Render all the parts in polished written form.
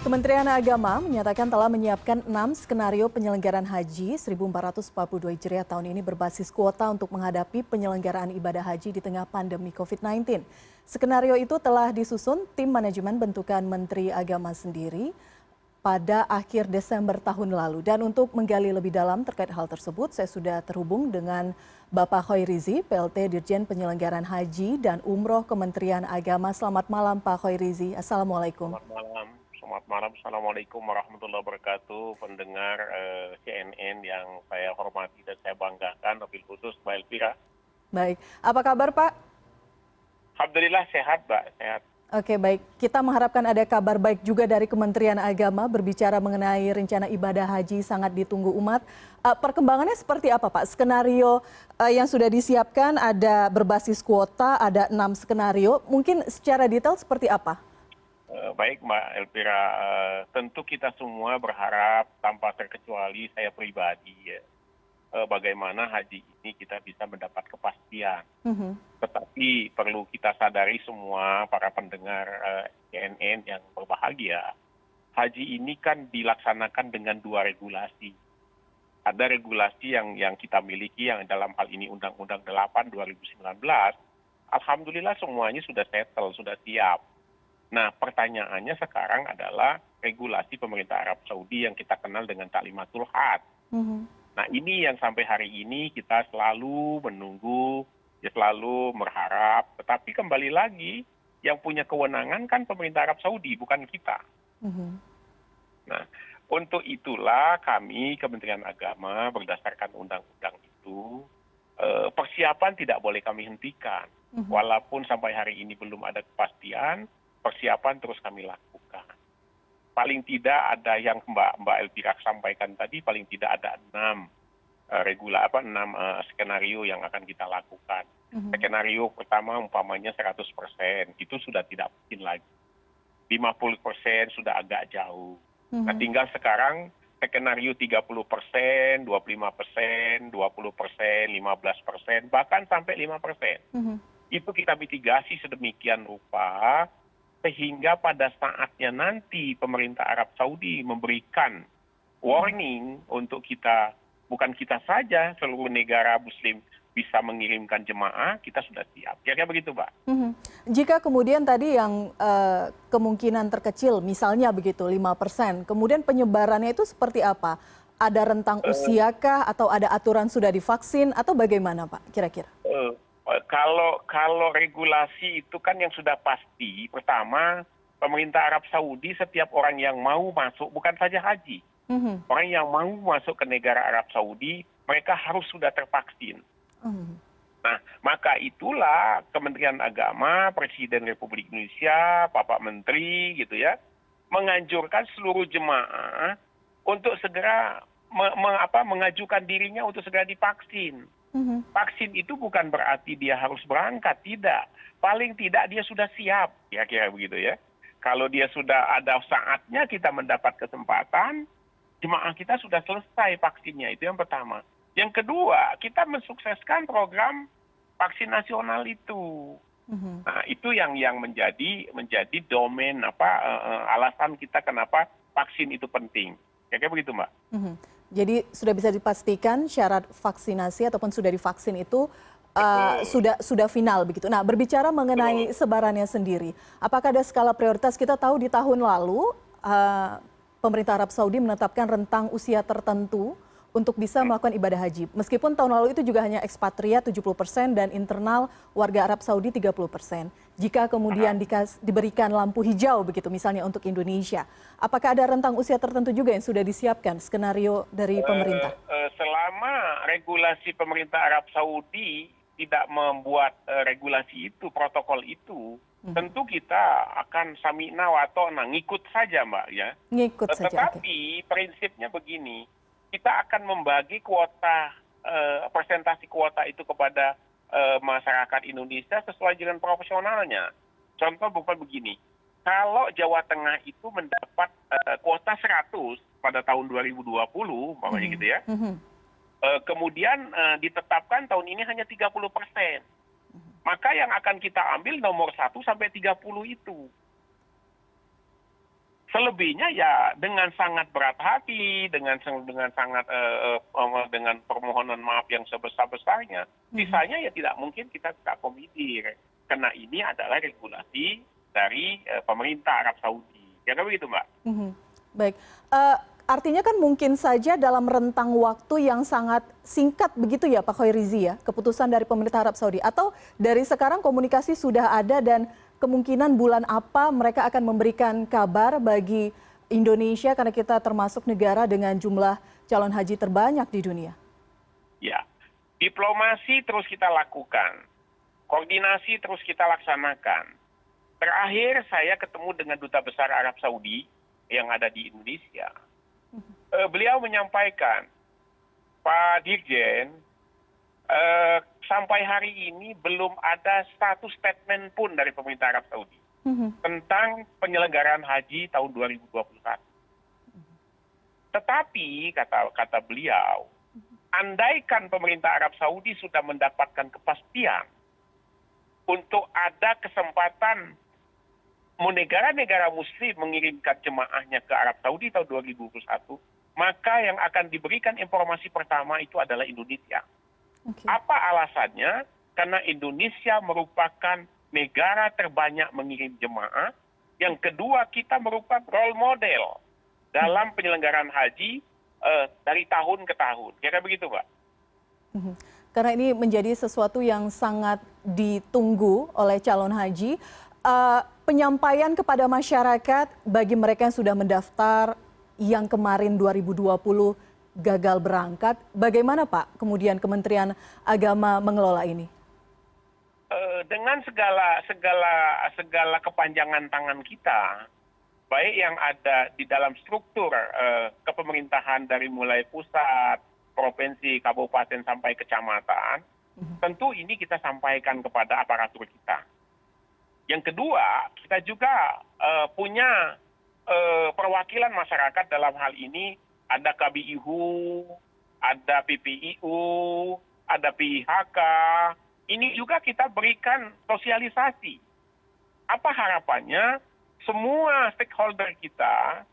Kementerian Agama menyatakan telah menyiapkan 6 skenario penyelenggaraan haji 1442 Hijriah tahun ini berbasis kuota untuk menghadapi penyelenggaraan ibadah haji di tengah pandemi COVID-19. Skenario itu telah disusun tim manajemen bentukan Menteri Agama sendiri pada akhir Desember tahun lalu. Dan untuk menggali lebih dalam terkait hal tersebut, saya sudah terhubung dengan Bapak Khoirizi, PLT Dirjen Penyelenggaraan Haji dan Umroh Kementerian Agama. Selamat malam Pak Khoirizi. Assalamualaikum. Selamat malam. Selamat malam. Assalamualaikum warahmatullahi wabarakatuh. Pendengar CNN yang saya hormati dan saya banggakan, wabil khusus Mbak Elvira. Baik, apa kabar Pak? Alhamdulillah sehat, Mbak. Sehat. Oke, baik. Kita mengharapkan ada kabar baik juga dari Kementerian Agama berbicara mengenai rencana ibadah haji sangat ditunggu umat. Perkembangannya seperti apa Pak? Skenario yang sudah disiapkan ada berbasis kuota, ada 6 skenario. Mungkin secara detail seperti apa? Baik Mbak Elvira, tentu kita semua berharap tanpa terkecuali saya pribadi ya, bagaimana haji ini kita bisa mendapat kepastian. Tetapi perlu kita sadari semua para pendengar CNN yang berbahagia, haji ini kan dilaksanakan dengan 2 regulasi. Ada regulasi yang kita miliki yang dalam hal ini Undang-Undang 8 2019, alhamdulillah semuanya sudah settle, sudah siap. Nah, pertanyaannya sekarang adalah regulasi pemerintah Arab Saudi yang kita kenal dengan Taklimatul Hajj. Nah, ini yang sampai hari ini kita selalu menunggu, ya selalu berharap. Tetapi kembali lagi, yang punya kewenangan kan pemerintah Arab Saudi, bukan kita. Nah, untuk itulah kami Kementerian Agama berdasarkan undang-undang itu, persiapan tidak boleh kami hentikan. Walaupun sampai hari ini belum ada kepastian, persiapan terus kami lakukan. Paling tidak ada yang Mbak Elvira sampaikan tadi, paling tidak ada 6 skenario yang akan kita lakukan. Skenario pertama umpamanya 100%, itu sudah tidak mungkin lagi. 50% sudah agak jauh. Nah, tinggal sekarang skenario 30%, 25%, 20%, 15%, bahkan sampai 5%. Itu kita mitigasi sedemikian rupa sehingga pada saatnya nanti pemerintah Arab Saudi memberikan warning untuk kita, bukan kita saja, seluruh negara muslim bisa mengirimkan jemaah, kita sudah siap. Kira-kira begitu, Pak. Jika kemudian tadi yang kemungkinan terkecil, misalnya begitu 5%, kemudian penyebarannya itu seperti apa? Ada rentang usiakah atau ada aturan sudah divaksin atau bagaimana Pak kira-kira? Kalau regulasi itu kan yang sudah pasti, pertama pemerintah Arab Saudi setiap orang yang mau masuk, bukan saja haji, orang yang mau masuk ke negara Arab Saudi, mereka harus sudah tervaksin. Nah, maka itulah Kementerian Agama, Presiden Republik Indonesia, Bapak Menteri gitu ya, menganjurkan seluruh jemaah untuk segera mengajukan dirinya untuk segera divaksin. Vaksin itu bukan berarti dia harus berangkat, tidak. Paling tidak dia sudah siap, kira-kira begitu ya. Kalau dia sudah ada saatnya kita mendapat kesempatan, jemaah kita sudah selesai vaksinnya, itu yang pertama. Yang kedua, kita mensukseskan program vaksin nasional itu. Nah, itu yang menjadi domain alasan kita kenapa vaksin itu penting. Kira-kira begitu, Mbak. Jadi sudah bisa dipastikan syarat vaksinasi ataupun sudah divaksin itu sudah final begitu. Nah, berbicara mengenai sebarannya sendiri, apakah ada skala prioritas? Kita tahu di tahun lalu pemerintah Arab Saudi menetapkan rentang usia tertentu untuk bisa melakukan ibadah haji. Meskipun tahun lalu itu juga hanya ekspatriat 70% dan internal warga Arab Saudi 30%. Jika kemudian diberikan lampu hijau begitu misalnya untuk Indonesia, apakah ada rentang usia tertentu juga yang sudah disiapkan skenario dari pemerintah? Selama regulasi pemerintah Arab Saudi tidak membuat regulasi itu, protokol itu, tentu kita akan sami'na wa ta'na, ngikut saja Mbak ya. Ngikut saja. Tetapi prinsipnya begini, kita akan membagi kuota, presentasi kuota itu kepada masyarakat Indonesia sesuai dengan profesionalnya. Contoh bukan begini, kalau Jawa Tengah itu mendapat kuota 100 pada tahun 2020, umpamanya gitu ya, kemudian ditetapkan tahun ini hanya 30%. Maka yang akan kita ambil nomor 1 sampai 30 itu. Selebihnya ya dengan sangat berat hati, dengan permohonan maaf yang sebesar-besarnya. Sisanya ya tidak mungkin kita bisa akomodir. Karena ini adalah regulasi dari pemerintah Arab Saudi. Ya kan begitu, Mbak? Mhm. Baik. Artinya kan mungkin saja dalam rentang waktu yang sangat singkat begitu ya Pak Khoirizi ya, keputusan dari pemerintah Arab Saudi. Atau dari sekarang komunikasi sudah ada dan kemungkinan bulan apa mereka akan memberikan kabar bagi Indonesia karena kita termasuk negara dengan jumlah calon haji terbanyak di dunia. Ya. Diplomasi terus kita lakukan. Koordinasi terus kita laksanakan. Terakhir saya ketemu dengan Duta Besar Arab Saudi yang ada di Indonesia. Beliau menyampaikan, Pak Dirjen, sampai hari ini belum ada satu statement pun dari pemerintah Arab Saudi tentang penyelenggaraan haji tahun 2021. Tetapi, kata beliau, andaikan pemerintah Arab Saudi sudah mendapatkan kepastian untuk ada kesempatan negara-negara muslim mengirimkan jemaahnya ke Arab Saudi tahun 2021, maka yang akan diberikan informasi pertama itu adalah Indonesia. Okay. Apa alasannya? Karena Indonesia merupakan negara terbanyak mengirim jemaah. Yang kedua, kita merupakan role model dalam penyelenggaraan haji dari tahun ke tahun. Kira begitu, Mbak? Karena ini menjadi sesuatu yang sangat ditunggu oleh calon haji. Penyampaian kepada masyarakat bagi mereka yang sudah mendaftar yang kemarin 2020 gagal berangkat, bagaimana Pak kemudian Kementerian Agama mengelola ini? Dengan segala kepanjangan tangan kita, baik yang ada di dalam struktur kepemerintahan dari mulai pusat, provinsi, kabupaten sampai kecamatan, tentu ini kita sampaikan kepada aparatur kita. Yang kedua, kita juga punya perwakilan masyarakat dalam hal ini, ada KBIHU, ada PPIU, ada PIHK. Ini juga kita berikan sosialisasi. Apa harapannya? Semua stakeholder kita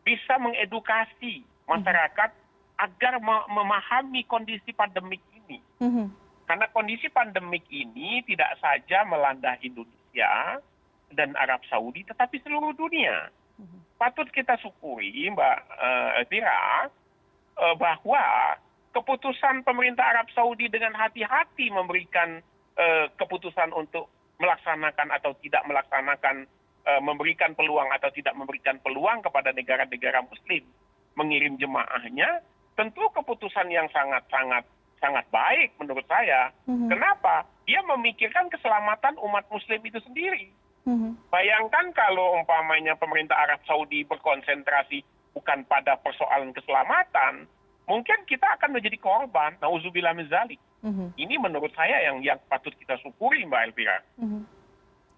bisa mengedukasi masyarakat agar memahami kondisi pandemik ini. Karena kondisi pandemik ini tidak saja melanda Indonesia dan Arab Saudi, tetapi seluruh dunia. Patut kita syukuri, Mbak Elvira, bahwa keputusan pemerintah Arab Saudi dengan hati-hati memberikan keputusan untuk melaksanakan atau tidak melaksanakan, memberikan peluang atau tidak memberikan peluang kepada negara-negara Muslim mengirim jemaahnya, tentu keputusan yang sangat baik menurut saya. Kenapa? Dia memikirkan keselamatan umat Muslim itu sendiri. Bayangkan kalau umpamanya pemerintah Arab Saudi berkonsentrasi bukan pada persoalan keselamatan, mungkin kita akan menjadi korban. Nauzubillah min dzalik. Ini menurut saya yang patut kita syukuri, Mbak Elvira.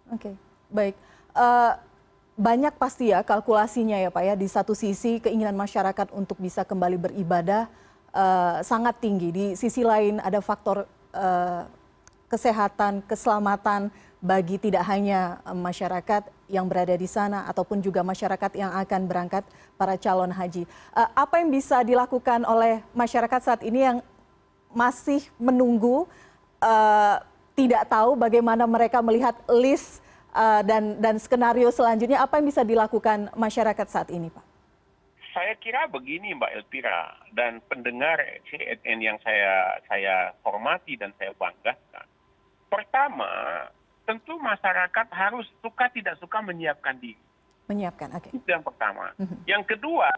Oke, baik. Banyak pasti ya kalkulasinya ya Pak ya. Di satu sisi keinginan masyarakat untuk bisa kembali beribadah sangat tinggi. Di sisi lain ada faktor kesehatan, keselamatan bagi tidak hanya masyarakat yang berada di sana ataupun juga masyarakat yang akan berangkat para calon haji. Apa yang bisa dilakukan oleh masyarakat saat ini yang masih menunggu, tidak tahu bagaimana mereka melihat list dan skenario selanjutnya, apa yang bisa dilakukan masyarakat saat ini, Pak? Saya kira begini, Mbak Elvira, dan pendengar CNN yang saya hormati dan saya banggakan. Pertama, tentu masyarakat harus suka tidak suka menyiapkan diri. Menyiapkan, oke. Itu yang pertama. Yang kedua,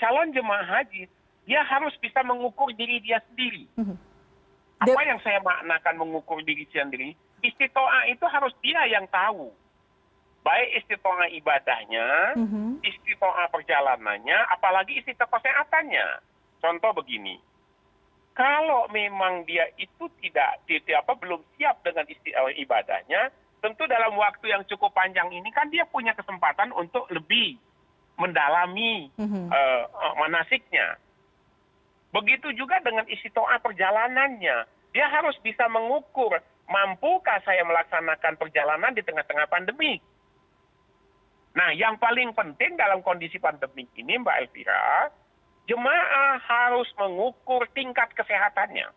calon jemaah haji, dia harus bisa mengukur diri dia sendiri. Apa yang saya maknakan mengukur diri sendiri? Istitoah itu harus dia yang tahu. Baik istitoah ibadahnya, istitoah perjalanannya, apalagi istitoah kesehatannya. Contoh begini, kalau memang dia itu belum siap dengan ibadahnya, tentu dalam waktu yang cukup panjang ini kan dia punya kesempatan untuk lebih mendalami manasiknya. Begitu juga dengan istitoah perjalanannya. Dia harus bisa mengukur, mampukah saya melaksanakan perjalanan di tengah-tengah pandemi. Nah, yang paling penting dalam kondisi pandemi ini, Mbak Elvira, jemaah harus mengukur tingkat kesehatannya.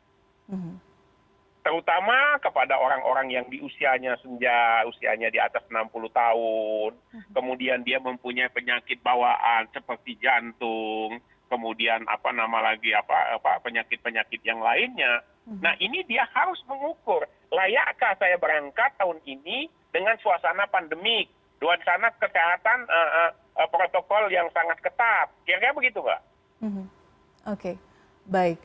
Terutama kepada orang-orang yang di usianya senja, usianya di atas 60 tahun, kemudian dia mempunyai penyakit bawaan seperti jantung, kemudian penyakit-penyakit yang lainnya. Nah, ini dia harus mengukur, layakkah saya berangkat tahun ini dengan suasana pandemik, suasana kesehatan protokol yang sangat ketat. Kira-kira begitu, Mbak. Oke, baik.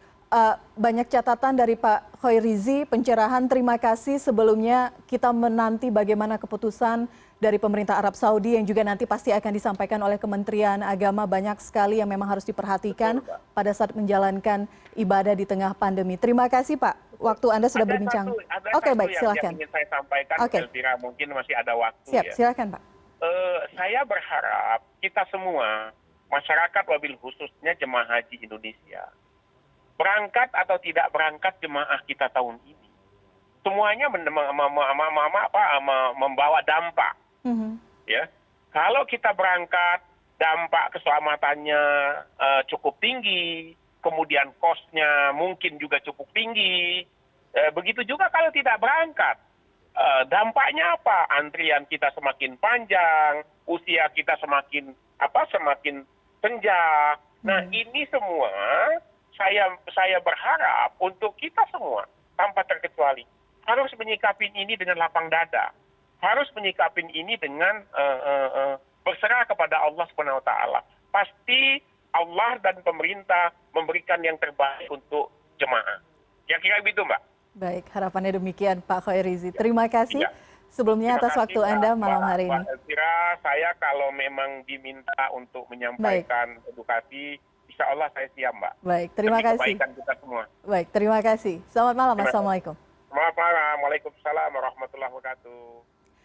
Banyak catatan dari Pak Khoirizi, pencerahan, terima kasih. Sebelumnya kita menanti bagaimana keputusan dari pemerintah Arab Saudi yang juga nanti pasti akan disampaikan oleh Kementerian Agama. Banyak sekali yang memang harus diperhatikan pada saat menjalankan ibadah di tengah pandemi. Terima kasih Pak, waktu Anda sudah berbincang. Oke, baik, silakan. Yang ingin saya sampaikan, Elvira, mungkin masih ada waktu. Siap, silakan Pak. Saya berharap kita semua, masyarakat wabil khususnya jemaah haji Indonesia, berangkat atau tidak berangkat jemaah kita tahun ini, semuanya membawa dampak. Ya, kalau kita berangkat, dampak keselamatannya cukup tinggi, kemudian kosnya mungkin juga cukup tinggi. Begitu juga kalau tidak berangkat, dampaknya apa? Antrian kita semakin panjang, usia kita semakin senja. Nah, ini semua saya berharap untuk kita semua tanpa terkecuali harus menyikapi ini dengan lapang dada, harus menyikapi ini dengan berserah kepada Allah Subhanahu Wa Taala. Pasti Allah dan pemerintah memberikan yang terbaik untuk jemaah. Kira-kira begitu, Mbak. Baik, harapannya demikian Pak Khoirizi. Terima kasih sebelumnya atas waktu Anda malam hari ini. Mbak Elvira, saya kalau memang diminta untuk menyampaikan edukasi, insya Allah saya siap, Mbak. Baik, terima kasih. Kebaikan kita semua. Baik, terima kasih. Selamat malam. Assalamualaikum. Selamat malam. Waalaikumsalam warahmatullahi wabarakatuh.